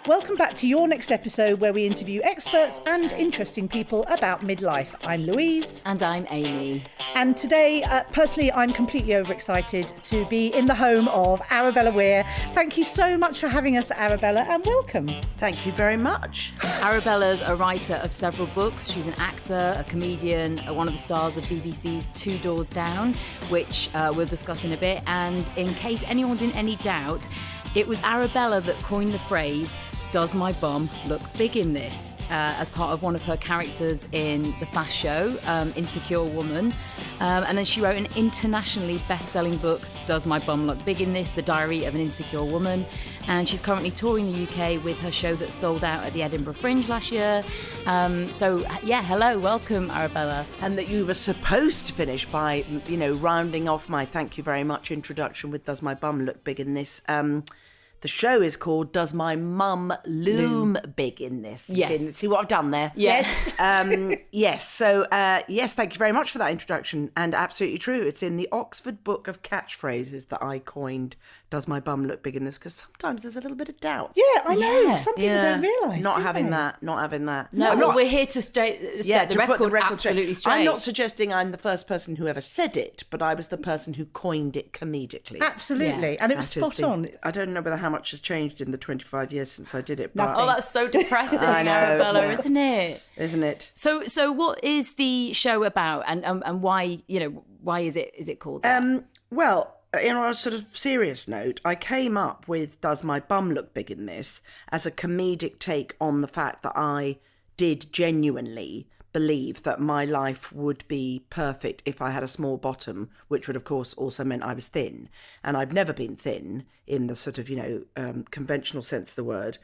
Welcome back to your next episode where we interview experts and interesting people about midlife. I'm Louise. And I'm Amy. And today, personally, I'm completely overexcited to be in the home of Arabella Weir. Thank you so much for having us, Arabella, and welcome. Thank you very much. Arabella's a writer of several books. She's an actor, a comedian, one of the stars of BBC's Two Doors Down, which we'll discuss in a bit. And in case anyone's in any doubt, it was Arabella that coined the phrase, "Does my bum look big in this?" As part of one of her characters in the Fast Show, Insecure Woman. And then she wrote an internationally best-selling book, Does My Bum Look Big in This? The Diary of an Insecure Woman. And she's currently touring the UK with her show that sold out at the Edinburgh Fringe last year. Hello, welcome, Arabella. And that you were supposed to finish by, rounding off my thank you very much introduction with Does My Bum Look Big in This? The show is called Does My Mum Loom Big in This? Yes. See what I've done there? Yes. Yes. So, thank you very much for that introduction. And absolutely true. It's in the Oxford Book of Catchphrases that I coined, Does My Bum Look Big in This? Because sometimes there's a little bit of doubt. Yeah, I know. Yeah. Some people don't realise. Not having that. No, we're here to set the record absolutely straight. I'm not suggesting I'm the first person who ever said it, but I was the person who coined it comedically. Absolutely. Yeah. And it was spot on. I don't know how much has changed in the 25 years since I did it. But Oh, that's so depressing, I know, Arabella, isn't it? Isn't it? So what is the show about, and why is it called that? Well, on a sort of serious note, I came up with Does My Bum Look Big in This? As a comedic take on the fact that I did genuinely believe that my life would be perfect if I had a small bottom, which would of course also meant I was thin. And I've never been thin in the sort of, conventional sense of the word.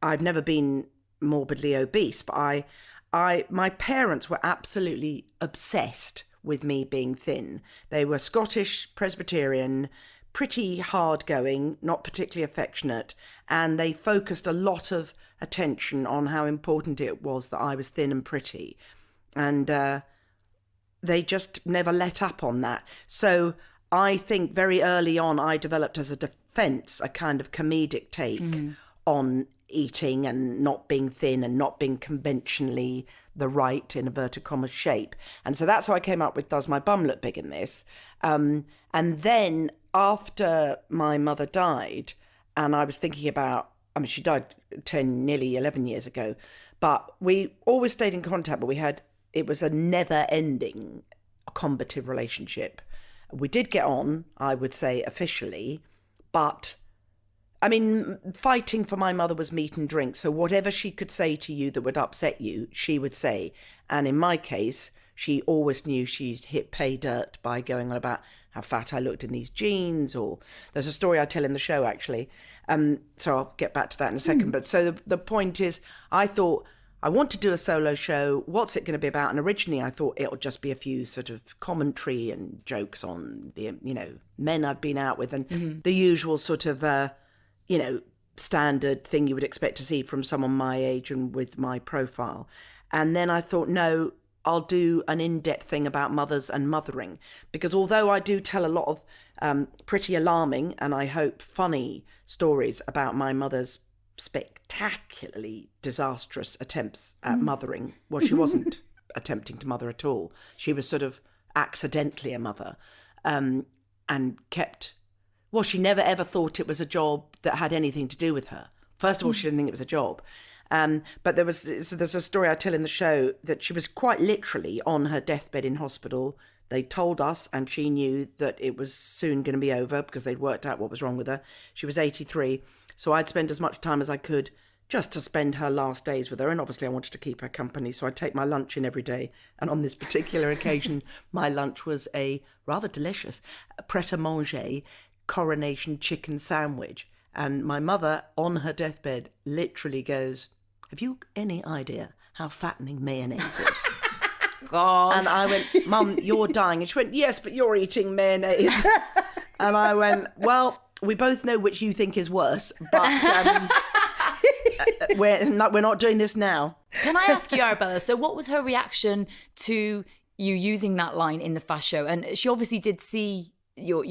I've never been morbidly obese, but my parents were absolutely obsessed with me being thin. They were Scottish Presbyterian, pretty hard going, not particularly affectionate, and they focused a lot of attention on how important it was that I was thin and pretty. And they just never let up on that. So I think very early on I developed as a defence a kind of comedic take on eating and not being thin and not being conventionally the right, in inverted commas, shape. And so that's how I came up with Does My Bum Look Big in This? And then after my mother died, and I was thinking about, she died 10, nearly 11 years ago, but we always stayed in contact, but it was a never-ending combative relationship. We did get on, I would say, officially, but fighting for my mother was meat and drink. So whatever she could say to you that would upset you, she would say. And in my case, she always knew she'd hit pay dirt by going on about how fat I looked in these jeans, or there's a story I tell in the show, actually. So I'll get back to that in a second. But so the point is, I thought, I want to do a solo show. What's it going to be about? And originally I thought it'll just be a few sort of commentary and jokes on the, men I've been out with and the usual sort of, standard thing you would expect to see from someone my age and with my profile. And then I thought, no, I'll do an in-depth thing about mothers and mothering, because although I do tell a lot of pretty alarming and I hope funny stories about my mother's spectacularly disastrous attempts at mothering. Well, she wasn't attempting to mother at all. She was sort of accidentally a mother, and kept... Well, she never ever thought it was a job that had anything to do with her. First of all, she didn't think it was a job. But there's a story I tell in the show that she was quite literally on her deathbed in hospital. They told us, and she knew that it was soon going to be over because they'd worked out what was wrong with her. She was 83. So I'd spend as much time as I could just to spend her last days with her. And obviously I wanted to keep her company, so I'd take my lunch in every day. And on this particular occasion, my lunch was a rather delicious pret-a-manger coronation chicken sandwich. And my mother, on her deathbed, literally goes, "Have you any idea how fattening mayonnaise is?" God. And I went, "Mum, you're dying." And she went, "Yes, but you're eating mayonnaise." And I went, "Well, we both know which you think is worse, but we're not doing this now." Can I ask you, Arabella, so what was her reaction to you using that line in the Fast Show? And she obviously did see your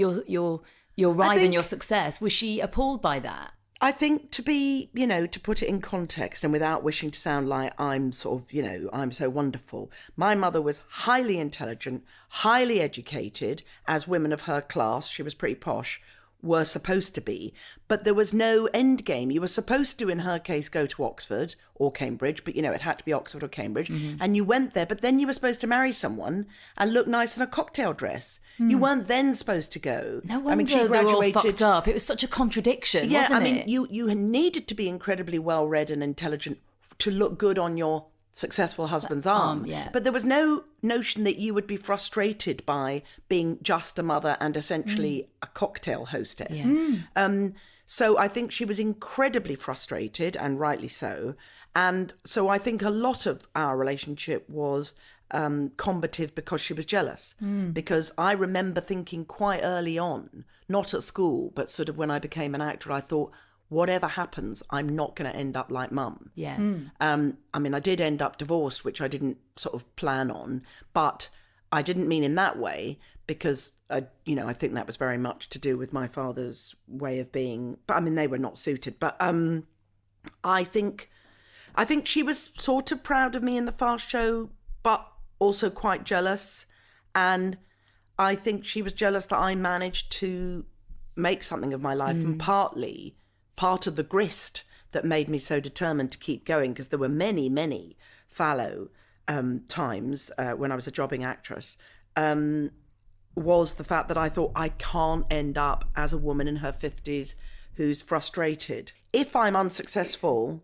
rise and your success. Was she appalled by that? I think to put it in context and without wishing to sound like I'm sort of, I'm so wonderful. My mother was highly intelligent, highly educated, as women of her class, she was pretty posh, were supposed to be. But there was no end game. You were supposed to, in her case, go to Oxford or Cambridge, but, it had to be Oxford or Cambridge. Mm-hmm. And you went there, but then you were supposed to marry someone and look nice in a cocktail dress. You weren't then supposed to go. No wonder she graduated. They were all fucked up. It was such a contradiction, wasn't it? You needed to be incredibly well-read and intelligent to look good on your successful husband's arm. Yeah. But there was no notion that you would be frustrated by being just a mother and essentially a cocktail hostess. Yeah. So I think she was incredibly frustrated, and rightly so. And so I think a lot of our relationship was combative because she was jealous. Because I remember thinking quite early on, not at school, but sort of when I became an actor, I thought, whatever happens, I'm not going to end up like mum. Yeah. I did end up divorced, which I didn't sort of plan on, but I didn't mean in that way because, I think that was very much to do with my father's way of being. But they were not suited. But I think she was sort of proud of me in the Fast Show, but also quite jealous. And I think she was jealous that I managed to make something of my life, and part of the grist that made me so determined to keep going, because there were many, many fallow times when I was a jobbing actress, was the fact that I thought I can't end up as a woman in her 50s who's frustrated. If I'm unsuccessful,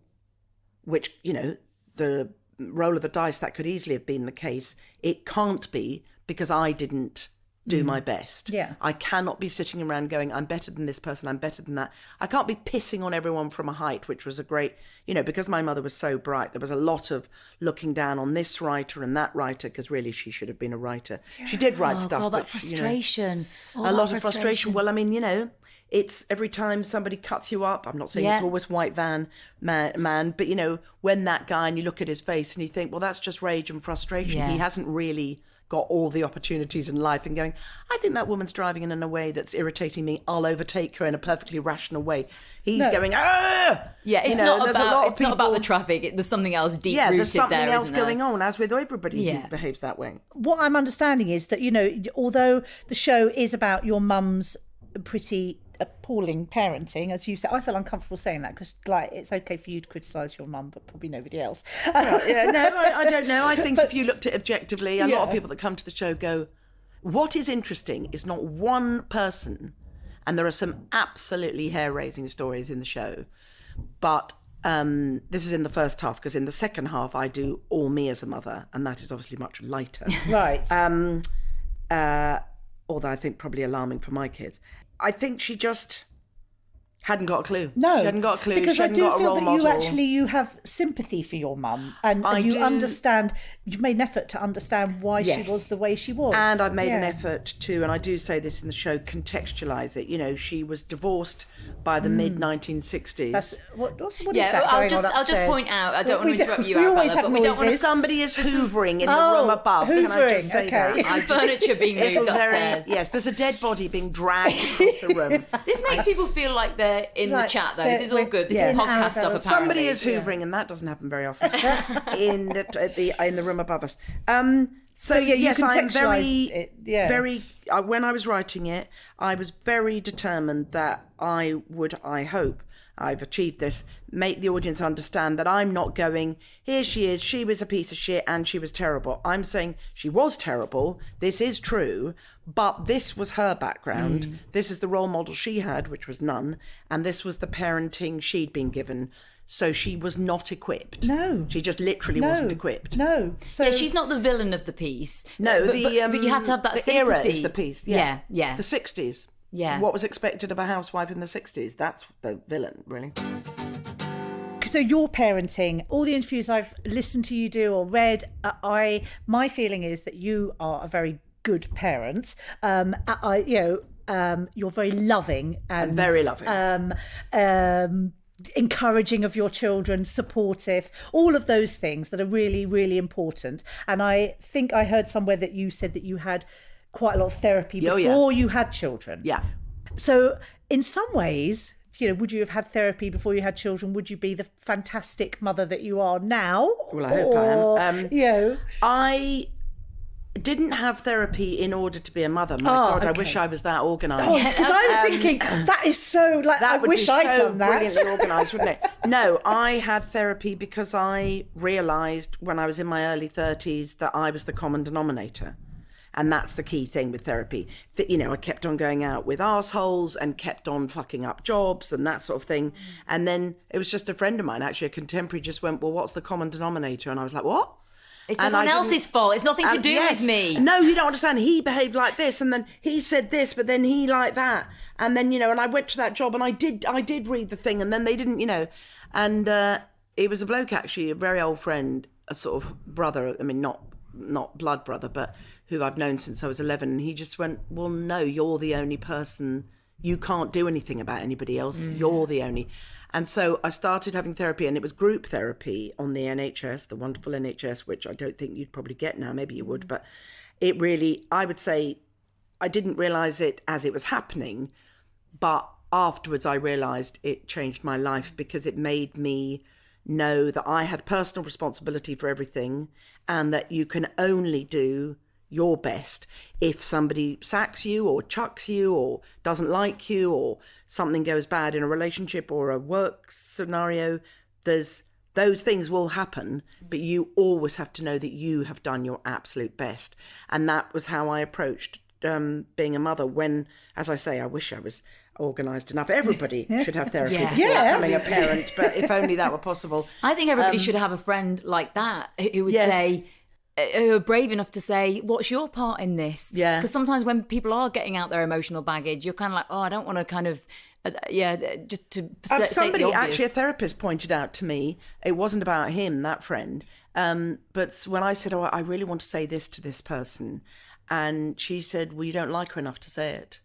which, the roll of the dice, that could easily have been the case, it can't be because I didn't do my best. Yeah. I cannot be sitting around going, I'm better than this person, I'm better than that. I can't be pissing on everyone from a height, which was a great, because my mother was so bright, there was a lot of looking down on this writer and that writer, because really she should have been a writer. Yeah. She did write stuff. God, that but, frustration. A lot of frustration. Well, it's every time somebody cuts you up, I'm not saying it's always white van man, but when that guy, and you look at his face and you think, well, that's just rage and frustration. Yeah. He hasn't really got all the opportunities in life, and going, I think that woman's driving in a way that's irritating me, I'll overtake her in a perfectly rational way. He's going, ah! Yeah, it's not about the traffic. There's something else deep rooted there, there's something else isn't there? going on, as with everybody who behaves that way. What I'm understanding is that, although the show is about your mum's pretty appalling parenting, as you said, I feel uncomfortable saying that because, it's okay for you to criticise your mum, but probably nobody else. I don't know. I think if you looked at it objectively, a lot of people that come to the show go, what is interesting is not one person, and there are some absolutely hair-raising stories in the show, but this is in the first half, because in the second half I do all me as a mother, and that is obviously much lighter. Right. Although I think probably alarming for my kids. I think she just hadn't got a clue. No, she hadn't got a clue. Because she hadn't got a role model. I do feel that you have sympathy for your mum, and you understand. You've made an effort to understand why she was the way she was, and I've made an effort to, and I do say this in the show, contextualise it. She was divorced by the mid 1960s. What is that? I'll just point out. I don't want to interrupt you, Arabella, but we don't want to. Somebody is hoovering in the room above. Hoovering, can I just say that? There's some furniture being moved upstairs. Yes, there's a dead body being dragged across the room. This makes people feel like they're in the chat, though. This is all good. This is podcast stuff, apparently. Somebody is hoovering, and that doesn't happen very often in the room above us. So yes, I'm very. When I was writing it, I was very determined that I would. I hope I've achieved this. Make the audience understand that I'm not going, here she is, she was a piece of shit and she was terrible. I'm saying she was terrible. This is true, but this was her background. This is the role model she had, which was none, and this was the parenting she'd been given. So she was not equipped. No. She just literally wasn't equipped. No. So she's not the villain of the piece. No, but you have to have that sympathy. Era is the piece. Yeah. Yeah. The 60s. Yeah. What was expected of a housewife in the 60s. That's the villain, really. So your parenting, all the interviews I've listened to you do or read, my feeling is that you are a very good parent. You're very loving and very loving. Encouraging of your children, supportive, all of those things that are really, really important. And I think I heard somewhere that you said that you had quite a lot of therapy before you had children. Yeah. So in some ways, would you have had therapy before you had children? Would you be the fantastic mother that you are now? Well, I hope I am. I didn't have therapy in order to be a mother. My God, I wish I was that organised. Because I was thinking, that is so, I wish I'd done that. Brilliantly organised, wouldn't it? No, I had therapy because I realised when I was in my early 30s that I was the common denominator. And that's the key thing with therapy. I kept on going out with arseholes and kept on fucking up jobs and that sort of thing. And then it was just a friend of mine, actually a contemporary, just went, well, what's the common denominator? And I was like, what? It's everyone else's fault. It's nothing to do with me. No, you don't understand. He behaved like this, and then he said this, but then he like that. And then, and I went to that job and I did read the thing, and then they didn't, And it was a bloke, actually, a very old friend, a sort of brother, I mean, not blood brother, but who I've known since I was 11. And he just went, well, no, you're the only person. You can't do anything about anybody else. You're the only. And so I started having therapy, and it was group therapy on the NHS, the wonderful NHS, which I don't think you'd probably get now. Maybe you would. But it really, I would say, I didn't realise it as it was happening. But afterwards, I realised it changed my life because it made me know that I had personal responsibility for everything, and that you can only do your best. If somebody sacks you or chucks you or doesn't like you or something goes bad in a relationship or a work scenario, those things will happen, but you always have to know that you have done your absolute best. And that was how I approached being a mother when, as I say, I wish I was organised enough. Everybody should have therapy before becoming a parent, but if only that were possible. I think everybody should have a friend like that who would say, who are brave enough to say, what's your part in this? Yeah. Because sometimes when people are getting out their emotional baggage, you're kind of like, I don't want to kind of, just to somebody, actually a therapist pointed out to me, it wasn't about him, that friend, but when I said, I really want to say this to this person, and she said, well, you don't like her enough to say it.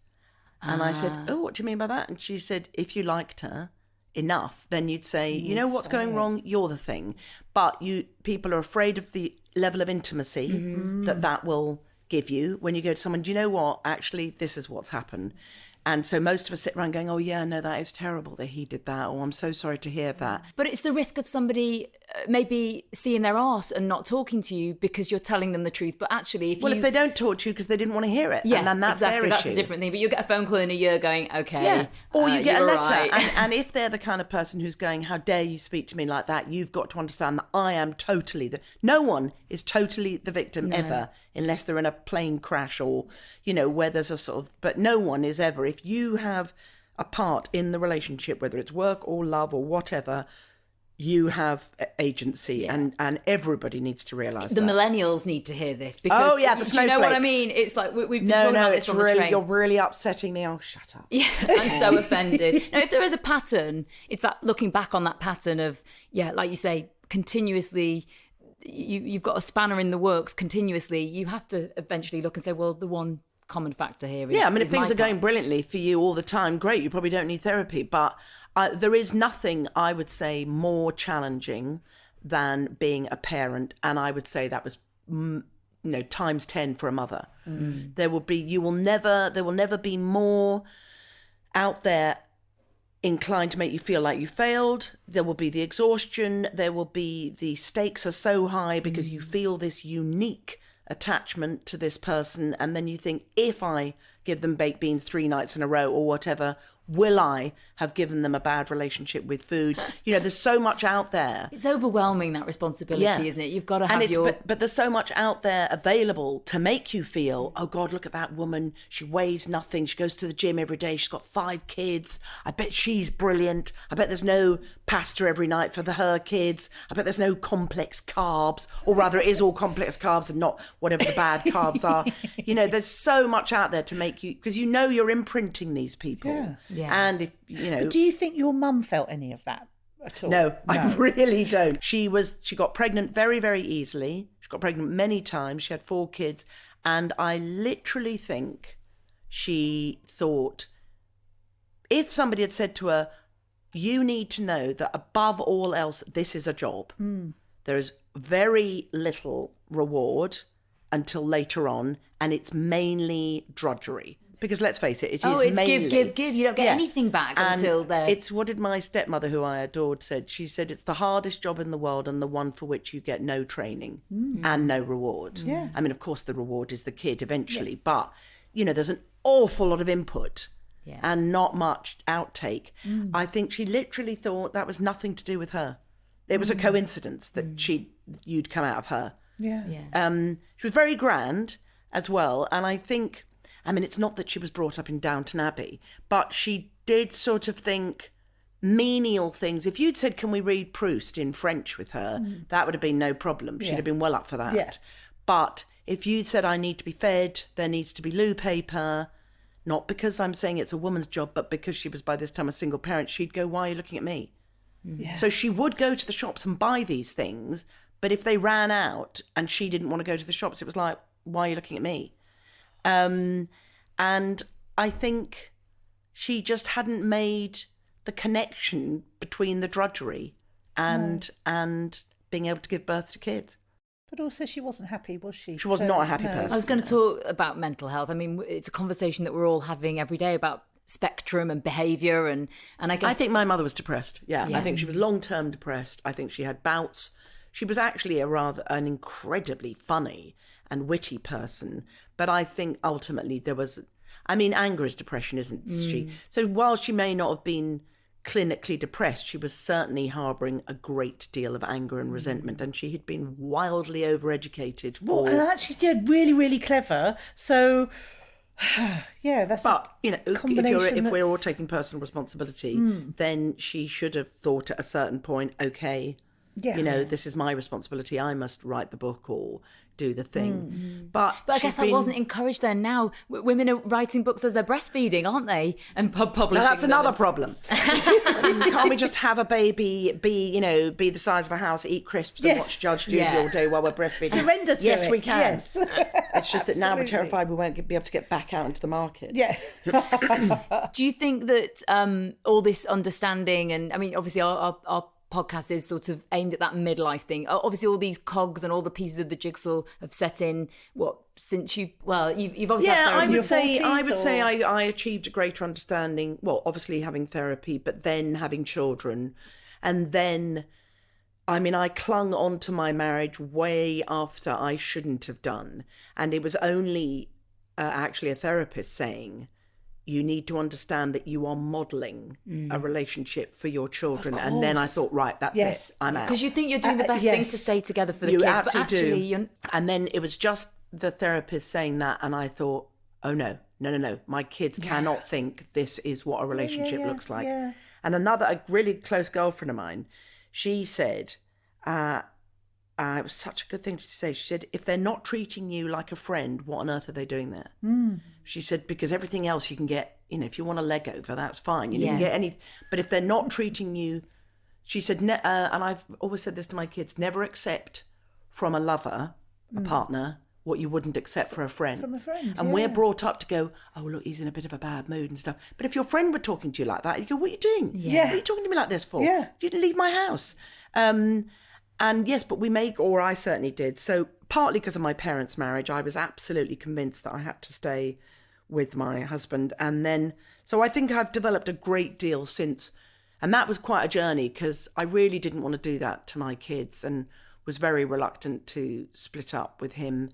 And I said, oh, what do you mean by that? And she said, if you liked her enough, then you'd say, you know what's going wrong? You're the thing. But people are afraid of the level of intimacy that will give you when you go to someone, do you know what? Actually, this is what's happened. And so most of us sit around going, oh, yeah, no, that is terrible that he did that. Or I'm so sorry to hear that. But it's the risk of somebody maybe seeing their arse and not talking to you because you're telling them the truth. But actually, if they don't talk to you because they didn't want to hear it. Yeah, and then that's exactly. their issue. That's a different thing. But you'll get a phone call in a year going, okay. Yeah. Or you get a letter. Right. And if they're the kind of person who's going, how dare you speak to me like that? You've got to understand that I am totally no one is totally the victim ever, unless they're in a plane crash or, where there's a sort of, but no one is ever. If you have a part in the relationship, whether it's work or love or whatever, you have agency, and everybody needs to realise that. The millennials need to hear this because the snowflakes. Do you know what I mean? It's like we've been talking about this on the train. You're really upsetting me. Oh, shut up. Yeah, I'm so offended. Now, if there is a pattern, it's that looking back on that pattern of, like you say, continuously, you've got a spanner in the works continuously. You have to eventually look and say, well, the one common factor here is if things are going brilliantly for you all the time, great, you probably don't need therapy, but there is nothing, I would say, more challenging than being a parent, and I would say that was times 10 for a mother. There will never be more out there inclined to make you feel like you failed. There will be the exhaustion, there will be the stakes are so high because you feel this unique attachment to this person, and then you think, if I give them baked beans 3 nights in a row or whatever, will I have given them a bad relationship with food? There's so much out there. It's overwhelming, that responsibility, isn't it? You've got to have but there's so much out there available to make you feel, oh God, look at that woman. She weighs nothing. She goes to the gym every day. She's got 5 kids. I bet she's brilliant. I bet there's no pasta every night for her kids. I bet there's no complex carbs, or rather it is all complex carbs and not whatever the bad carbs are. There's so much out there to make you, because you're imprinting these people. Yeah. And if But do you think your mum felt any of that at all? No, I really don't. She got pregnant very, very easily. She got pregnant many times. She had 4 kids. And I literally think she thought, if somebody had said to her, you need to know that above all else, this is a job. There is very little reward until later on, and it's mainly drudgery. because let's face it, it Oh, is it's mainly... give. You don't get anything back until they're... It's what did my stepmother, who I adored, said. She said it's the hardest job in the world and the one for which you get no training and no reward. Yeah. I mean, of course, the reward is the kid eventually, but, there's an awful lot of input and not much outtake. I think she literally thought that was nothing to do with her. It was a coincidence that you'd come out of her. Yeah. She was very grand as well, and I think... I mean, it's not that she was brought up in Downton Abbey, but she did sort of think menial things. If you'd said, can we read Proust in French with her, that would have been no problem. She'd have been well up for that. Yeah. But if you'd said, I need to be fed, there needs to be loo paper, not because I'm saying it's a woman's job, but because she was by this time a single parent, she'd go, why are you looking at me? Yeah. So she would go to the shops and buy these things, but if they ran out and she didn't want to go to the shops, it was like, why are you looking at me? And I think she just hadn't made the connection between the drudgery and being able to give birth to kids. But also she wasn't happy, was she? She was not a happy person. I was going to talk about mental health. I mean, it's a conversation that we're all having every day about spectrum and behaviour, and I guess... I think my mother was depressed. Yeah. I think she was long-term depressed. I think she had bouts. She was actually an incredibly funny and witty person, but I think ultimately there was... I mean, anger is depression, isn't she? So while she may not have been clinically depressed, she was certainly harbouring a great deal of anger and resentment, and she had been wildly overeducated. And actually did really, really clever. So, yeah, that's... But, combination if we're all that's- taking personal responsibility, then she should have thought at a certain point, okay, this is my responsibility. I must write the book or do the thing. But I guess that wasn't encouraged then. Now women are writing books as they're breastfeeding, aren't they? And publishing Now that's them. another problem. Can't we just have a baby be the size of a house, eat crisps and watch Judge Judy all day while we're breastfeeding? Surrender to yes, it. we can. Yes. It's just that now we're Absolutely. terrified we won't be able to get back out into the market. Yeah. Do you think that all this understanding, and I mean, obviously our podcast is sort of aimed at that midlife thing. Obviously, all these cogs and all the pieces of the jigsaw have set in. Since you've obviously had therapy. I would 40s, say or- I achieved a greater understanding. Well, obviously having therapy, but then having children, and then, I mean, I clung on to my marriage way after I shouldn't have done, and it was only actually a therapist saying, you need to understand that you are modelling a relationship for your children. And then I thought, right, that's it. I'm out. Because you think you're doing the best thing to stay together for the You kids, absolutely but actually do. you're... And then it was just the therapist saying that, and I thought, oh no, my kids cannot think this is what a relationship looks like. yeah. And a really close girlfriend of mine, she said, it was such a good thing to say. She said, if they're not treating you like a friend, what on earth are they doing there? She said, because everything else you can get, if you want a leg over, that's fine. You can get any, but if they're not treating you, she said, and I've always said this to my kids, never accept from a lover, a partner, what you wouldn't accept for a friend. From a friend, And we're brought up to go, oh, look, he's in a bit of a bad mood and stuff. But if your friend were talking to you like that, you go, what are you doing? Yeah. What are you talking to me like this for? Yeah. You didn't leave my house. And yes, but I certainly did. So partly because of my parents' marriage, I was absolutely convinced that I had to stay with my husband. And then, so I think I've developed a great deal since. And that was quite a journey because I really didn't want to do that to my kids and was very reluctant to split up with him.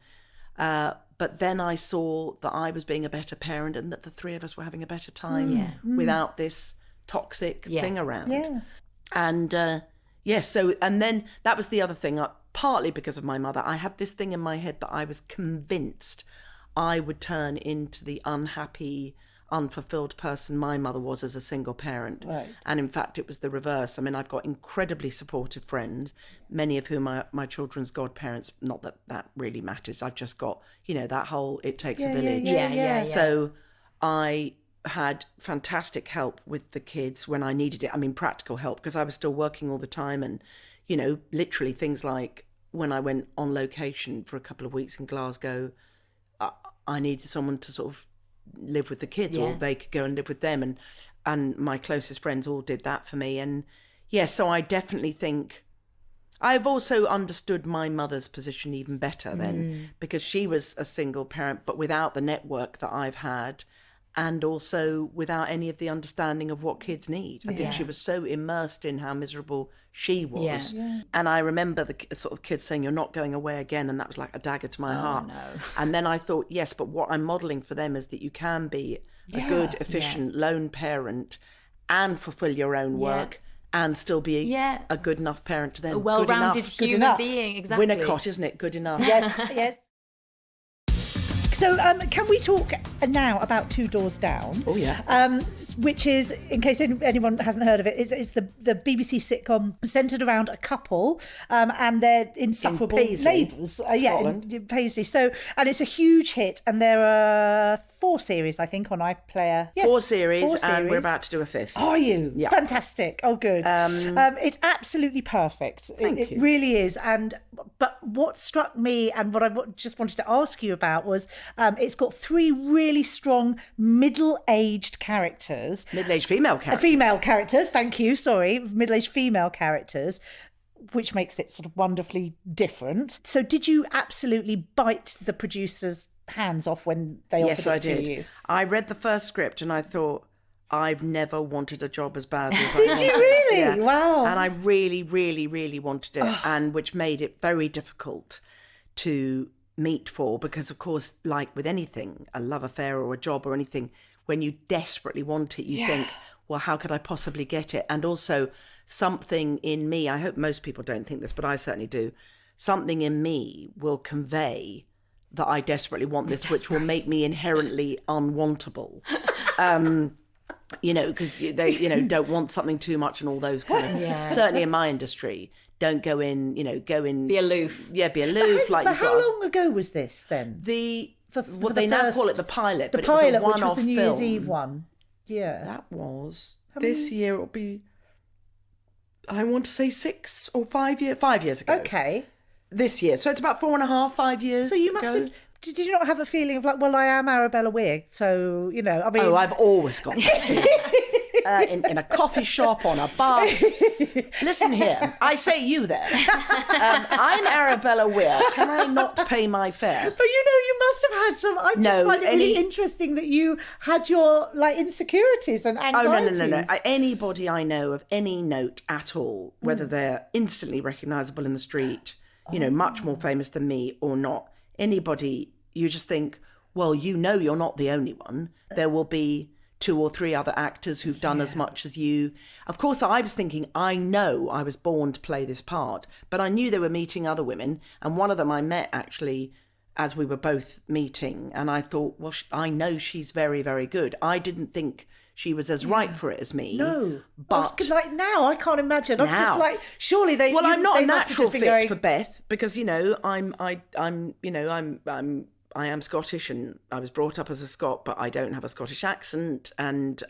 But then I saw that I was being a better parent and that the three of us were having a better time without this toxic thing around. Yeah. And yes, so, and then that was the other thing, partly because of my mother. I had this thing in my head that I was convinced I would turn into the unhappy, unfulfilled person my mother was as a single parent. Right. And in fact, it was the reverse. I mean, I've got incredibly supportive friends, many of whom are my children's godparents. Not that that really matters. I've just got, that whole it takes a village. Yeah. So I had fantastic help with the kids when I needed it. I mean, practical help, because I was still working all the time. And, literally things like when I went on location for a couple of weeks in Glasgow, I needed someone to sort of live with the kids or they could go and live with them. And my closest friends all did that for me. And so I definitely think I've also understood my mother's position even better then, because she was a single parent, but without the network that I've had and also without any of the understanding of what kids need. I think she was so immersed in how miserable she was. Yeah. And I remember the sort of kids saying, "You're not going away again," and that was like a dagger to my heart. No. And then I thought, yes, but what I'm modelling for them is that you can be a good, efficient, lone parent and fulfill your own work and still be a good enough parent to them. A well-rounded human being, exactly. Winnicott, isn't it? Good enough. Yes, yes. So can we talk now about Two Doors Down? Oh, yeah. Which is, in case anyone hasn't heard of it, it's the BBC sitcom centred around a couple and their insufferable Paisley, neighbours. Scotland. Paisley. So, and it's a huge hit, and there are 4 series, I think, on iPlayer. Yes, 4 series, and we're about to do a 5th. Are you? Yeah. Fantastic. Oh, good. It's absolutely perfect. Thank you. It really is. But what struck me and what I just wanted to ask you about was it's got 3 really strong middle-aged characters. Middle-aged female characters. Female characters, thank you. Sorry. Middle-aged female characters, which makes it sort of wonderfully different. So did you absolutely bite the producers' hands off when they offered Yes, I it to did. you? I read the first script and I thought, I've never wanted a job as badly as I Did wanted you this. really? Yeah. Wow. And I really, really, really wanted it, and which made it very difficult to meet for, because of course, like with anything, a love affair or a job or anything, when you desperately want it, you think, well, how could I possibly get it? And also something in me, I hope most people don't think this, but I certainly do, something in me will convey that I desperately want this, which will make me inherently unwantable. Because they, don't want something too much and all those kind of, certainly in my industry, don't go in, Be aloof. Yeah, be aloof. But how long ago was this then? What they now call it the pilot, The but pilot, it was a which was one-off the New Year's film. Eve one. Yeah. That was this year. It'll be, I want to say 6 or 5 years. 5 years ago. Okay. This year, so it's about 4.5, 5 years. So you must have. Did you not have a feeling of like, well, I am Arabella Weir, so I mean. Oh, I've always got that. In a coffee shop, on a bus. Listen here, I say you there. I'm Arabella Weir. Can I not pay my fare? But you must have had some. I just find it really interesting that you had your insecurities and anxieties. Oh, no. Anybody I know of any note at all, whether they're instantly recognisable in the street, much more famous than me or not, anybody, you just think, well, you're not the only one. There will be 2 or 3 other actors who've done as much as you. Of course, I was thinking, I know I was born to play this part, but I knew they were meeting other women, and one of them I met actually as we were both meeting, and I thought, well, I know she's very, very good. I didn't think she was as right for it as me. No, but now I can't imagine. I'm just now. Surely they. Well, I'm not they a must have natural just been fit going, for Beth because I am Scottish and I was brought up as a Scot, but I don't have a Scottish accent. And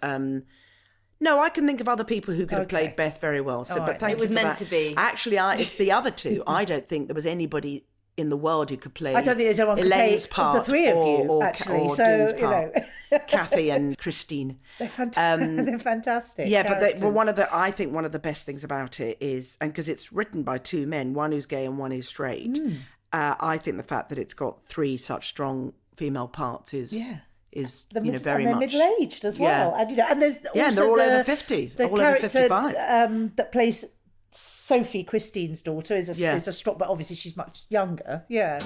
no, I can think of other people who could have played Beth very well. So, but thank you It was for meant that. to be. Actually, it's the other 2. I don't think there was anybody in the world who could play. I don't think there's anyone who could Elaine's play part the 3 of you, or actually. or So Dean's part. Kathy and Christine. They're fantastic. They're fantastic. Yeah, but characters. I think one of the best things about it is, and because it's written by 2 men, one who's gay and one who's straight. I think the fact that it's got 3 such strong female parts is very and they're much middle-aged as well. And there's also and they're all over 50, The all over character 55. that plays Sophie, Christine's daughter, is a strong, but obviously she's much younger. Yeah.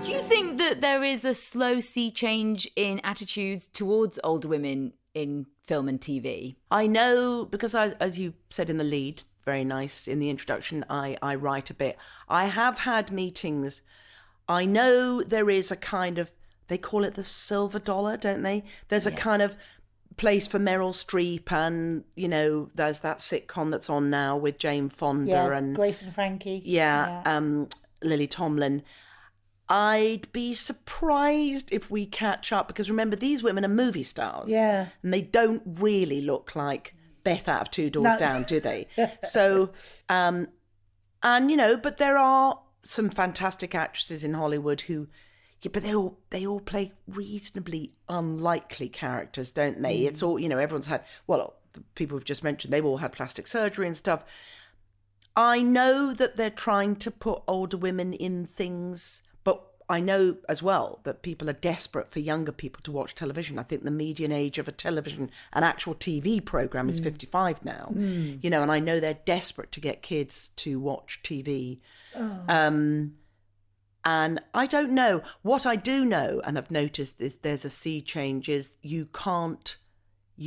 Do you think that there is a slow sea change in attitudes towards older women in film and TV? I know, because as you said in the lead, very nice in the introduction, I write a bit. I have had meetings. I know there is a kind of, they call it the silver dollar, don't they? There's a kind of place for Meryl Streep, and there's that sitcom that's on now with Jane Fonda and Grace and Frankie. Lily Tomlin. I'd be surprised if we catch up, because remember, these women are movie stars. Yeah. And they don't really look like Beth out of Two Doors Down, do they? So, but there are some fantastic actresses in Hollywood who, but they all play reasonably unlikely characters, don't they? It's all, everyone's had, the people we've just mentioned, they've all had plastic surgery and stuff. I know that they're trying to put older women in things, but I know as well that people are desperate for younger people to watch television. I think the median age of an actual TV program is 55 now, you know, and I know they're desperate to get kids to watch TV. And I don't know. What I do know, and I've noticed, is there's a sea change, is you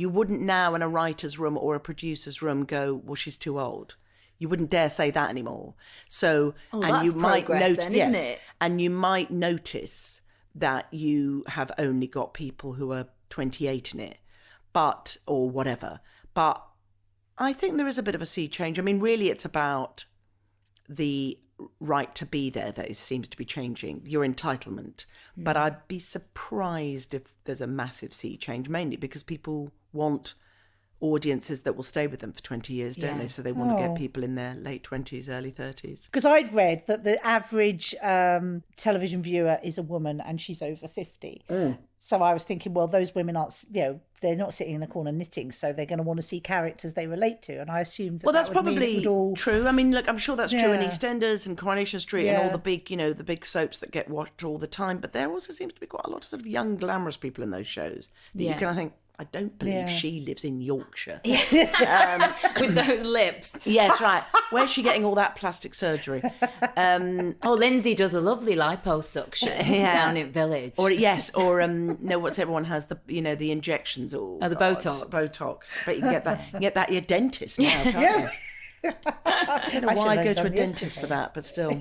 wouldn't now in a writer's room or a producer's room go, well, she's too old. You wouldn't dare say that anymore. So, and that's you might notice, then, isn't it? and you might notice that you have only got people who are 28 in it, or whatever. But I think there is a bit of a sea change. I mean, really, it's about the right to be there that seems to be changing, your entitlement. But I'd be surprised if there's a massive sea change, mainly because people want audiences that will stay with them for 20 years, don't they? So they want to get people in their late 20s, early 30s. Because I'd read that the average television viewer is a woman and she's over 50. So I was thinking, well, those women aren't, you know, they're not sitting in the corner knitting, so they're going to want to see characters they relate to. And I assumed that Well, that's that would mean probably it would all... true. I mean, look, I'm sure that's true in Yeah. EastEnders and Coronation Street and all the big, you know, the big soaps that get watched all the time. But there also seems to be quite a lot of sort of young, glamorous people in those shows that you can, I think, I don't believe she lives in Yorkshire. With those lips. Yes, right. Where's she getting all that plastic surgery? Lindsay does a lovely liposuction down in Village. Or no, what's everyone has the the injections or the Botox. Botox. But you can get that at your dentist now, can't you? I don't know why I go to a dentist for that, but still.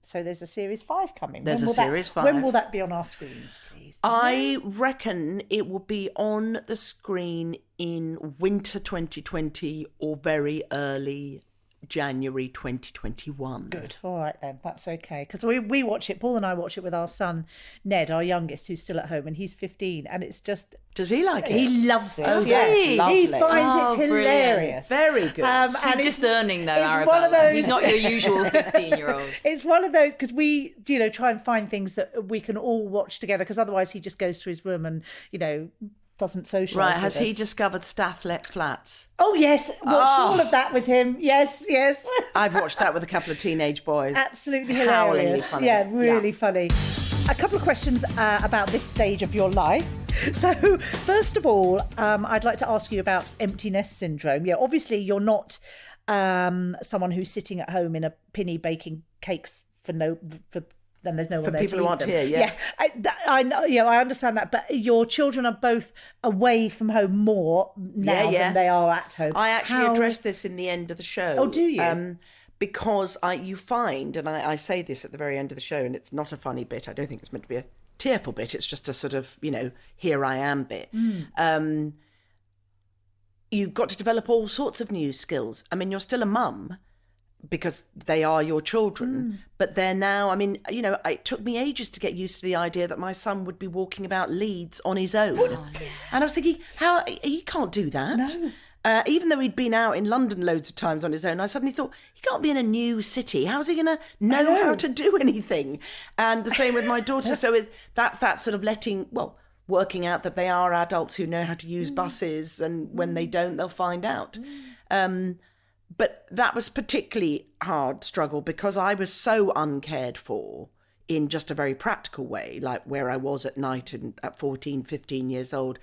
So there's a series 5 coming. There's a series 5. When will that be on our screens, please? I reckon it will be on the screen in winter 2020 or very early January 2021. Good. All right then, that's okay. Because we watch it, Paul and I watch it with our son Ned, our youngest, who's still at home, and he's 15, and it's just... Does he like it? He loves it. Does yes. he? He Lovely. finds Oh, it hilarious. Very good. And He's it's discerning though, it's Arabella. one of those- He's not your usual 15-year-old. It's one of those, because we, try and find things that we can all watch together, because otherwise he just goes to his room and, doesn't socialise. Right, with has us. he discovered Stathlet's Flats? Oh, yes. Watched all of that with him. Yes, yes. I've watched that with a couple of teenage boys. Absolutely Howlingly hilarious. funny. Yeah, really Yeah. funny. A couple of questions about this stage of your life. So, first of all, I'd like to ask you about empty nest syndrome. Yeah, obviously you're not someone who's sitting at home in a pinny baking cakes then there's no one there people to who eat aren't them. here, yeah. I know. I understand that, but your children are both away from home more now than they are at home. I actually addressed this in the end of the show. Oh, do you? Because you find, and I say this at the very end of the show, and it's not a funny bit. I don't think it's meant to be a tearful bit. It's just a sort of, here I am bit. You've got to develop all sorts of new skills. I mean, you're still a mum, because they are your children, but they're now, it took me ages to get used to the idea that my son would be walking about Leeds on his own. And I was thinking, he can't do that. No. Even though he'd been out in London loads of times on his own, I suddenly thought, he can't be in a new city. How's he going to know how to do anything? And the same with my daughter. So that's that sort of working out that they are adults who know how to use buses, and when they don't, they'll find out. But that was particularly hard struggle because I was so uncared for in just a very practical way, like where I was at night and at 14, 15 years old.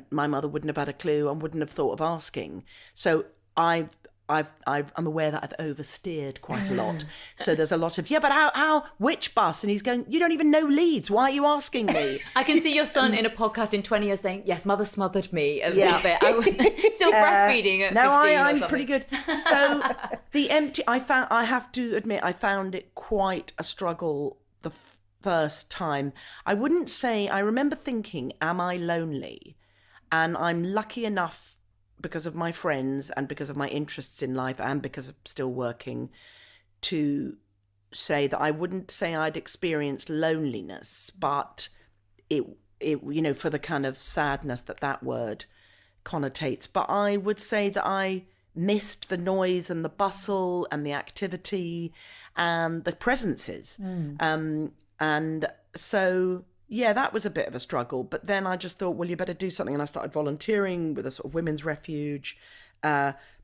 My mother wouldn't have had a clue and wouldn't have thought of asking. So I'm aware that I've oversteered quite a lot. So there's a lot of, but how, which bus? And he's going, you don't even know Leeds. Why are you asking me? I can see your son in a podcast in 20 years saying, yes, mother smothered me a little bit. I was still breastfeeding at 15 I'm or something. pretty good. So I have to admit, I found it quite a struggle the first time. I wouldn't say, I remember thinking, am I lonely? And I'm lucky enough, because of my friends and because of my interests in life and because I'm still working, to say that I wouldn't say I'd experienced loneliness, but it for the kind of sadness that word connotates. But I would say that I missed the noise and the bustle and the activity and the presences. And so... that was a bit of a struggle. But then I just thought, well, you better do something. And I started volunteering with a sort of women's refuge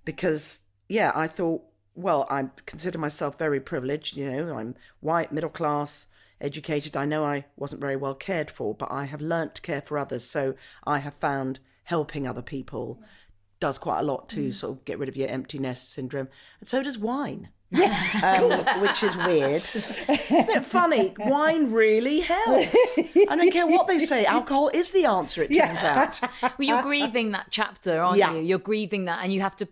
because, I thought, well, I consider myself very privileged. You know, I'm white, middle class, educated. I know I wasn't very well cared for, but I have learnt to care for others. So I have found helping other people does quite a lot to sort of get rid of your empty nest syndrome. And so does wine. Which is weird. Isn't it funny? Wine really helps. I don't care what they say. Alcohol is the answer, it turns out. Well, you're grieving that chapter, aren't you? You're grieving that, and you have to.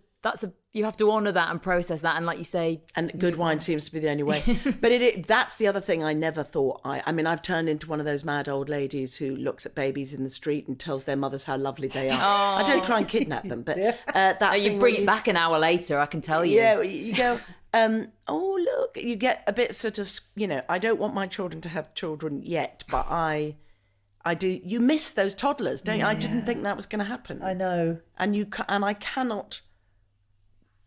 You have to honour that and process that, and like you say, and good wine seems to be the only way. But that's the other thing I never thought. I mean, I've turned into one of those mad old ladies who looks at babies in the street and tells their mothers how lovely they are. I don't try and kidnap them, but you bring it back an hour later. I can tell you. Yeah, you go. Oh look, you get a bit sort of. You know, I don't want my children to have children yet, but I do. You miss those toddlers, don't you? I didn't think that was going to happen. I know, and I cannot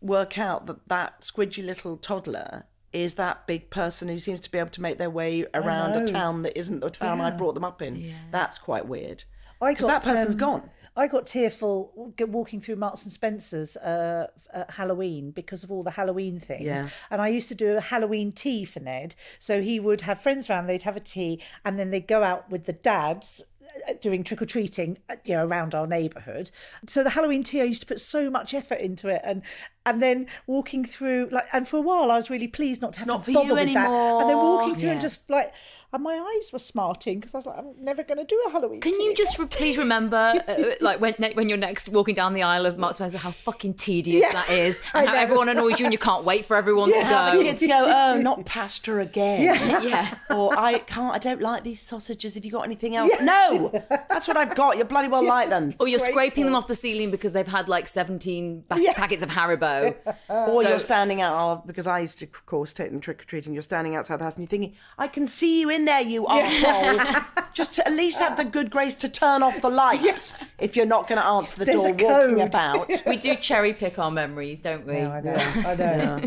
work out that squidgy little toddler is that big person who seems to be able to make their way around a town that isn't the town I brought them up in. Yeah. That's quite weird. Because that person's gone. I got tearful walking through Marks and Spencer's at Halloween because of all the Halloween things. Yeah. And I used to do a Halloween tea for Ned. So he would have friends around, they'd have a tea, and then they'd go out with the dads doing trick-or-treating, you know, around our neighbourhood. So the Halloween tea, I used to put so much effort into it, and then walking through, like, and for a while I was really pleased not to have to bother with that. And then walking through and just like, and my eyes were smarting because I was like, I'm never going to do a Halloween Can tea you just please remember, like when you're next walking down the aisle of Marks and Spencer, how fucking tedious that is, and how everyone annoys you and you can't wait for everyone to go. The kids go, oh, not pasta again. Yeah. Or I don't like these sausages. Have you got anything else? Yeah. No, that's what I've got. You bloody well like them. Or you're scraping them off the ceiling because they've had like 17 packets of Haribo. Or you're standing out, because I used to, of course, take them trick-or-treating. You're standing outside the house and you're thinking, I can see you in there, you arsehole. Just to at least have the good grace to turn off the lights if you're not going to answer the door walking about. We do cherry pick our memories, don't we? No, I know.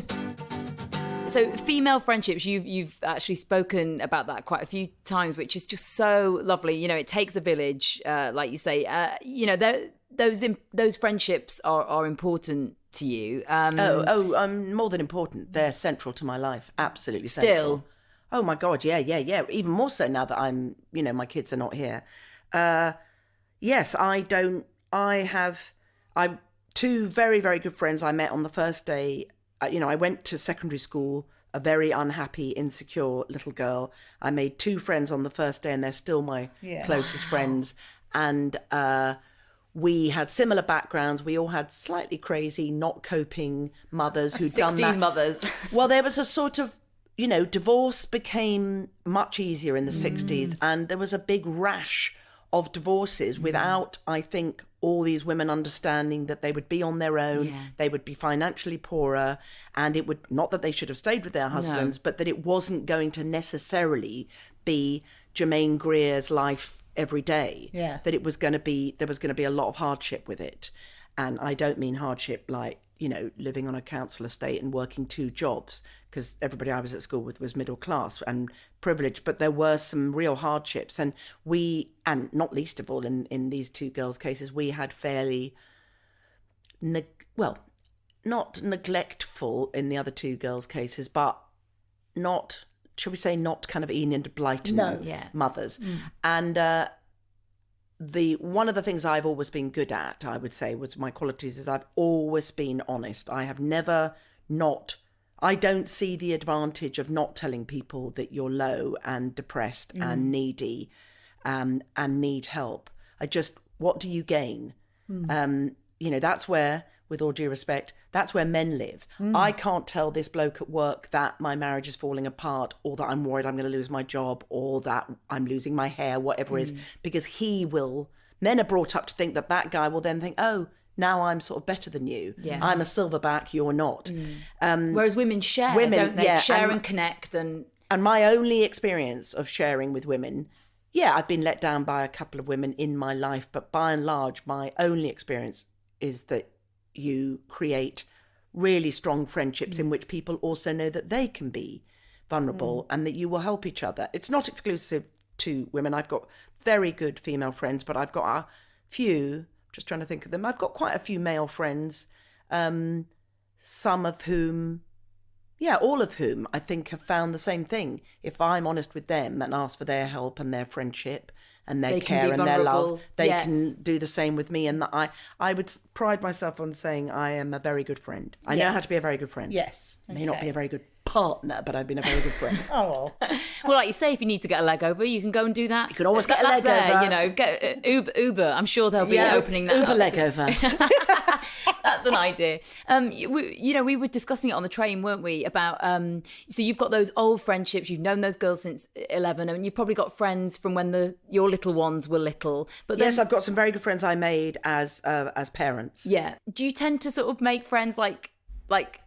So female friendships, you've actually spoken about that quite a few times, which is just so lovely. You know, it takes a village, like you say. You know, those friendships are important to you. More than important. They're central to my life. Absolutely central. Still. Oh my God, yeah. Even more so now that I'm, you know, my kids are not here. Yes, I have two very, very good friends I met on the first day. You know, I went to secondary school, a very unhappy, insecure little girl. I made two friends on the first day and they're still my closest friends. And we had similar backgrounds. We all had slightly crazy, not coping mothers who'd done that. 60s mothers. Well, there was a sort of, you know, divorce became much easier in the 60s, and there was a big rash of divorces without, I think, all these women understanding that they would be on their own, they would be financially poorer, and it would, not that they should have stayed with their husbands, but that it wasn't going to necessarily be Germaine Greer's life every day. Yeah. That there was going to be a lot of hardship with it. And I don't mean hardship like, you know, living on a council estate and working two jobs, because everybody I was at school with was middle class and privileged, but there were some real hardships. And not least of all in these two girls' cases, we had fairly, not neglectful in the other two girls' cases, but not, shall we say, not kind of Enid Blyton mothers. And one of the things I've always been good at, I would say, was my qualities, is I've always been honest. I have never I don't see the advantage of not telling people that you're low and depressed and needy and need help. What do you gain? You know, that's where, with all due respect, that's where men live. I can't tell this bloke at work that my marriage is falling apart, or that I'm worried I'm going to lose my job, or that I'm losing my hair, whatever it is, because men are brought up to think that guy will then think, oh, now I'm sort of better than you. Yeah. I'm a silverback, you're not. Whereas women share, don't they? Share and connect. And my only experience of sharing with women, I've been let down by a couple of women in my life, but by and large, my only experience is that you create really strong friendships in which people also know that they can be vulnerable and that you will help each other. It's not exclusive to women. I've got very good female friends, but I've got a few, just trying to think of them, I've got quite a few male friends, some of whom Yeah, all of whom I think have found the same thing. If I'm honest with them and ask for their help and their friendship and their care and their love, they can do the same with me. And that I would pride myself on saying I am a very good friend. I know how to be a very good friend. Yes. I may not be a very good partner, but I've been a very good friend. Oh. Well, like you say, if you need to get a leg over, you can go and do that. You can always get a leg there, over. You know, get Uber. I'm sure they'll be opening that Uber up leg soon. over. That's an idea. We were discussing it on the train, weren't we? About so you've got those old friendships. You've known those girls since 11, and you've probably got friends from when your little ones were little. But then, Yes, I've got some very good friends I made as parents. yeah. Do you tend to sort of make friends like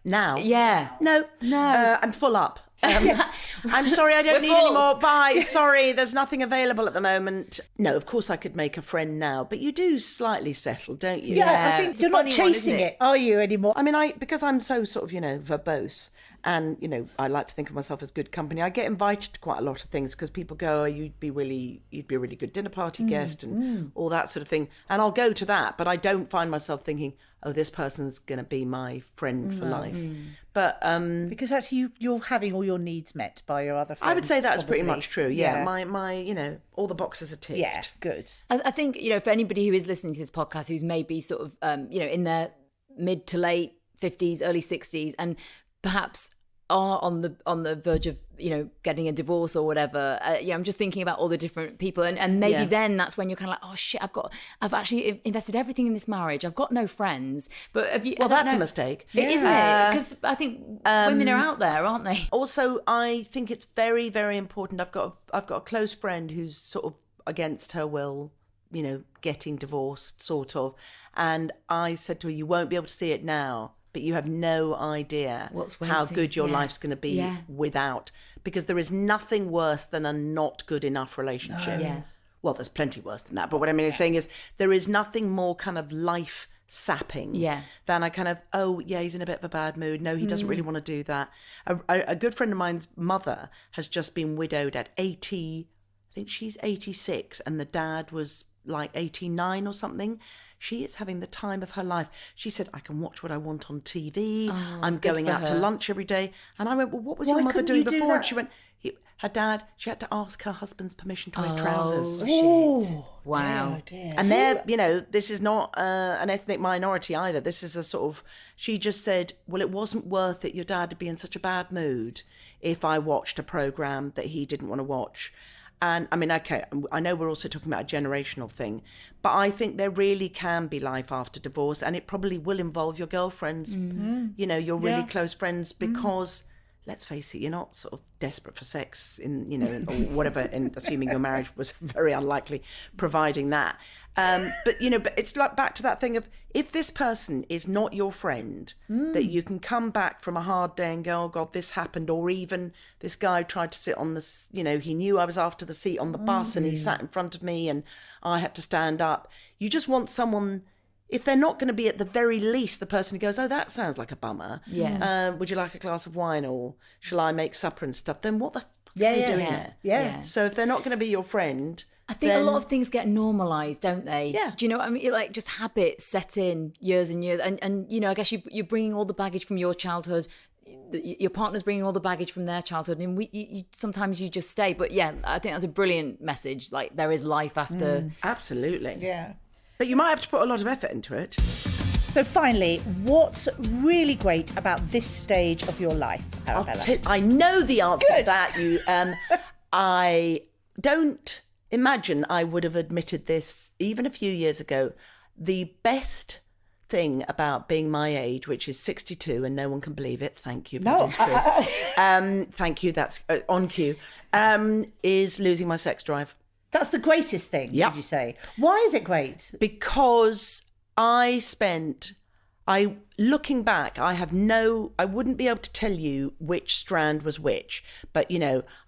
Now? Yeah. No. I'm full up. I'm sorry, I don't need any more. Bye. Sorry, there's nothing available at the moment. No, of course I could make a friend now, but you do slightly settle, don't you? Yeah, I think it's you're a not funny one, chasing isn't it? it, are you, anymore? I mean, because I'm so sort of, verbose, and, I like to think of myself as good company. I get invited to quite a lot of things because people go, oh, you'd be a really good dinner party guest and all that sort of thing. And I'll go to that, but I don't find myself thinking, oh, this person's going to be my friend for life. But Because actually you're having all your needs met by your other friends. I would say that's pretty probably. much true. Yeah. My all the boxes are ticked. Yeah, good. I think, for anybody who is listening to this podcast who's maybe sort of, in their mid to late 50s, early 60s, and perhaps are on the verge of, getting a divorce or whatever. I'm just thinking about all the different people. And maybe then that's when you're kind of like, oh shit, I've actually invested everything in this marriage. I've got no friends. But have you, Well, that's a mistake. Isn't it? Because I think women are out there, aren't they? Also, I think it's very, very important. I've got a close friend who's sort of against her will, getting divorced, sort of. And I said to her, you won't be able to see it now, but you have no idea how good your life's going to be without. Because there is nothing worse than a not good enough relationship. Well, there's plenty worse than that. But what I mean is saying is there is nothing more kind of life sapping than a kind of, oh, yeah, he's in a bit of a bad mood. No, he doesn't really want to do that. A good friend of mine's mother has just been widowed at 80, I think she's 86, and the dad was like 89 or something. She is having the time of her life. She said, I can watch what I want on TV. I'm going out to lunch every day. And I went, well, what was your mother doing before? And she went, her dad, she had to ask her husband's permission to wear trousers. Shit. Wow. Dear. And this is not an ethnic minority either. This is a sort of, she just said, well, it wasn't worth it. Your dad would be in such a bad mood if I watched a programme that he didn't want to watch. And I mean, okay, I know we're also talking about a generational thing, but I think there really can be life after divorce, and it probably will involve your girlfriends, your really close friends, because let's face it, you're not sort of desperate for sex or whatever, and assuming your marriage was very unlikely, providing that. But it's like back to that thing of, if this person is not your friend, that you can come back from a hard day and go, oh God, this happened. Or even this guy tried to sit on this, he knew I was after the seat on the bus and he sat in front of me and I had to stand up. You just want someone, if they're not going to be at the very least the person who goes, oh, that sounds like a bummer. Yeah. Would you like a glass of wine, or shall I make supper and stuff? Then what the fuck are you doing there? Yeah. So if they're not going to be your friend, I think a lot of things get normalised, don't they? Yeah. Do you know what I mean? Like, just habits set in years and years. And I guess you're bringing all the baggage from your childhood. Your partner's bringing all the baggage from their childhood. And sometimes you just stay. But yeah, I think that's a brilliant message. Like, there is life after. Absolutely. Yeah. But you might have to put a lot of effort into it. So finally, what's really great about this stage of your life, Arabella? I know the answer to that. I don't imagine I would have admitted this even a few years ago. The best thing about being my age, which is 62, and no one can believe it, thank you, but it's true. Thank you, that's on cue, is losing my sex drive. That's the greatest thing, did you say? Why is it great? Because looking back, I wouldn't be able to tell you which strand was which, but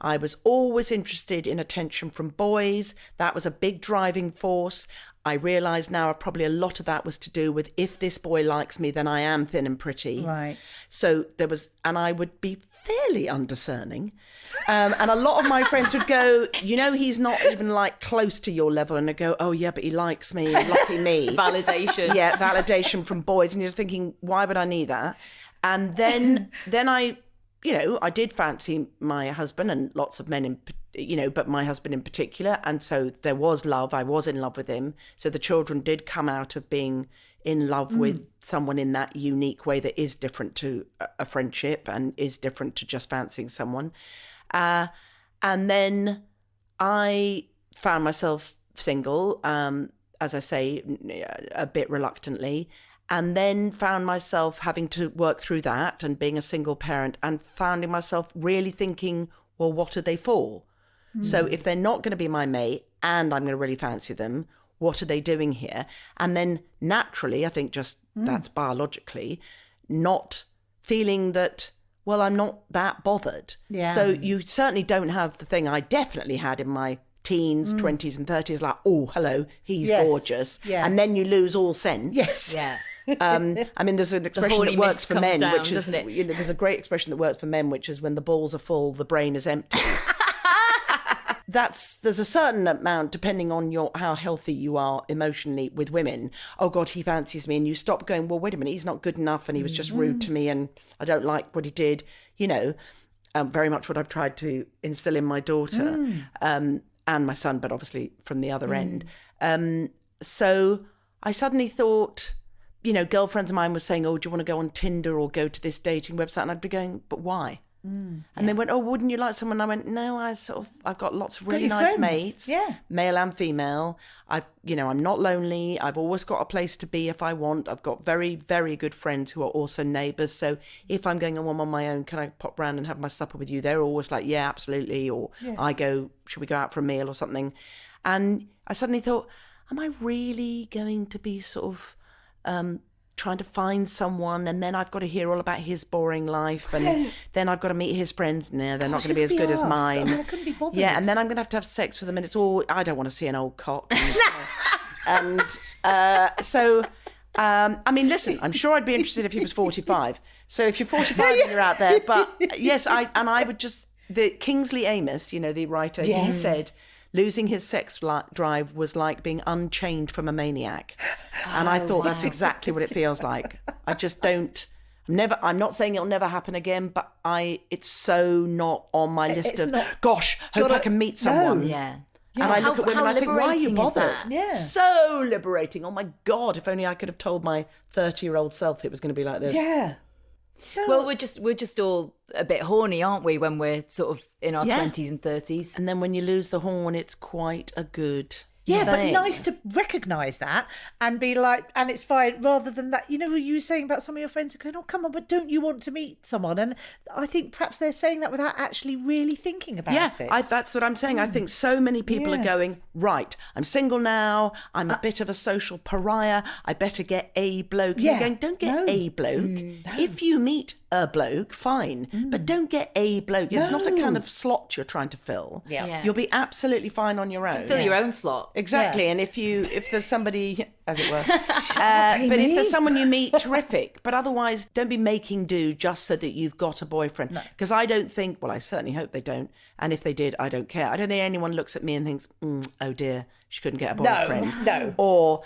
I was always interested in attention from boys. That was a big driving force. I realise now probably a lot of that was to do with, if this boy likes me, then I am thin and pretty. Right. So and I would be fairly undiscerning. And a lot of my friends would go, he's not even like close to your level. And I'd go, oh yeah, but he likes me, lucky me. Validation. Yeah, validation from boys. And you're thinking, why would I need that? And then I I did fancy my husband and lots of men, but my husband in particular. And so there was love. I was in love with him. So the children did come out of being in love with someone in that unique way that is different to a friendship and is different to just fancying someone. And then I found myself single, as I say, a bit reluctantly, and then found myself having to work through that and being a single parent, and finding myself really thinking, well, what are they for? So if they're not going to be my mate and I'm going to really fancy them, what are they doing here? And then naturally, I think just that's biologically, not feeling that, well, I'm not that bothered. Yeah. So you certainly don't have the thing I definitely had in my teens, 20s and 30s, like, oh, hello, he's gorgeous. Yeah. And then you lose all sense. Yes. Yeah. I mean, there's an expression horny that works mist for comes men, down, which is, doesn't it? there's a great expression that works for men, which is when the balls are full, the brain is empty. There's a certain amount, depending on how healthy you are emotionally with women. Oh God, he fancies me. And you stop going, well, wait a minute, he's not good enough and he was just rude to me and I don't like what he did. Very much what I've tried to instill in my daughter and my son, but obviously from the other end. So I suddenly thought, girlfriends of mine were saying, oh, do you want to go on Tinder or go to this dating website? And I'd be going, but why? And they went, oh, wouldn't you like someone? And I went, no, I've got lots of really nice mates, male and female. I'm not lonely. I've always got a place to be if I want. I've got very, very good friends who are also neighbours. So if I'm going on my own, can I pop round and have my supper with you? They're always like, yeah, absolutely. Or should we go out for a meal or something? And I suddenly thought, am I really going to be sort of trying to find someone, and then I've got to hear all about his boring life, and then I've got to meet his friend. No, they're not going to be as good as mine. I couldn't be bothered. Yeah, and then I'm going to have sex with them, and it's all, I don't want to see an old cock. So, I mean, listen, I'm sure I'd be interested if he was 45. So if you're 45 and you're out there, but yes, I would just, the Kingsley Amis, the writer, he said, losing his sex drive was like being unchained from a maniac. And I thought that's exactly what it feels like. I just don't, I'm not saying it'll never happen again, but it's so not on my list of, gosh, hope I can meet someone. Yeah. And I look at women and I think, why are you liberating is bothered? that? Yeah. So liberating. Oh my God, if only I could have told my 30-year-old self it was going to be like this. Yeah. Well, we're just all a bit horny, aren't we, when we're sort of in our 20s and 30s? And then when you lose the horn, it's quite a good Yeah, but thing. nice to recognise that and be like, and it's fine, rather than that, you were saying about some of your friends are going, oh, come on, but don't you want to meet someone? And I think perhaps they're saying that without actually really thinking about it. That's what I'm saying. I think so many people are going, right, I'm single now, I'm a bit of a social pariah, I better get a bloke. Yeah. You're going, don't get a bloke. If you meet a bloke, fine, but don't get a bloke. It's not a kind of slot you're trying to fill. Yeah. You'll be absolutely fine on your own. Fill your own slot. Exactly. And if there's somebody, as it were, but if there's someone you meet, terrific. But otherwise, don't be making do just so that you've got a boyfriend. Because I don't think, well, I certainly hope they don't. And if they did, I don't care. I don't think anyone looks at me and thinks, oh dear, she couldn't get a boyfriend. No. Or,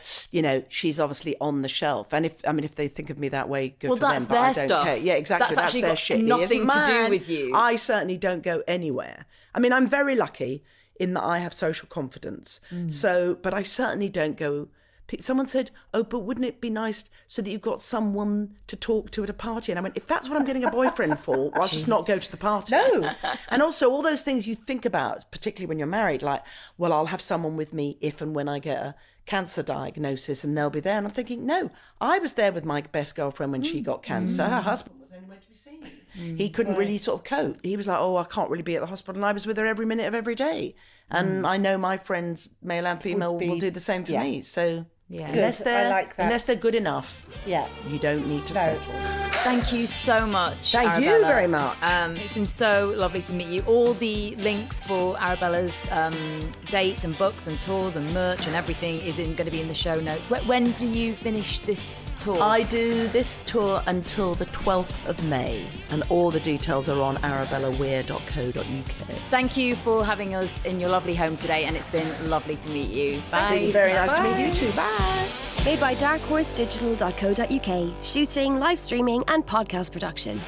she's obviously on the shelf. And if they think of me that way, good for them. But their I don't stuff. care. Yeah, exactly. That's actually their got shit. nothing to do with you. I certainly don't go anywhere. I mean, I'm very lucky in that I have social confidence. So, but I certainly don't go. Someone said, oh, but wouldn't it be nice so that you've got someone to talk to at a party? And I went, if that's what I'm getting a boyfriend for, I'll just not go to the party. No. And also all those things you think about, particularly when you're married, like, well, I'll have someone with me if and when I get a cancer diagnosis and they'll be there. And I'm thinking, no, I was there with my best girlfriend when she got cancer. Her husband was anywhere to be seen. He couldn't really sort of cope. He was like, oh, I can't really be at the hospital. And I was with her every minute of every day. And I know my friends, male and female, will do the same for me. So unless they're good enough, you don't need to settle. Thank you so much. Thank you Arabella. very much. It's been so lovely to meet you. All the links for Arabella's dates and books and tours and merch and everything is going to be in the show notes. When do you finish this tour? I do this tour until the 12th of May, and all the details are on arabellaweir.co.uk. Thank you for having us in your lovely home today, and it's been lovely to meet you. Bye. Very nice to meet you too. Bye. Made by darkhorsedigital.co.uk. Shooting, live streaming and podcast production.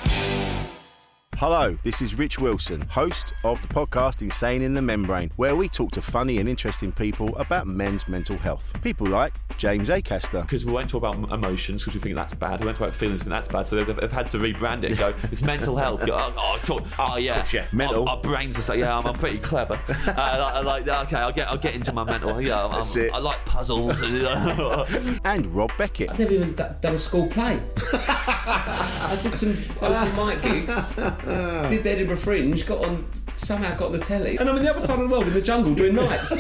Hello, this is Rich Wilson, host of the podcast Insane in the Membrane, where we talk to funny and interesting people about men's mental health. People like James Acaster. Because we won't talk about emotions because we think that's bad. We won't talk about feelings because that's bad. So they've had to rebrand it and go, it's mental health. You go, yeah. Mental. Our brains are so, yeah, I'm pretty clever. Okay, I'll get into my mental. Yeah, That's it. I like puzzles. And Rob Beckett. I've never even done a school play. I did some open mic gigs, did the Edinburgh Fringe, somehow got the telly, and I'm on the other side of the world in the jungle doing nights,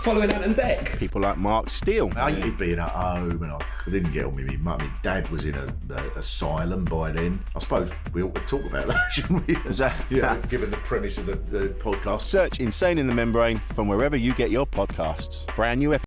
following Anton Deck. People like Mark Steele. I hated being at home, and I didn't get on with me mum. My dad was in an asylum by then. I suppose we ought to talk about that, shouldn't we? Given the premise of the podcast. Search Insane in the Membrane from wherever you get your podcasts. Brand new episode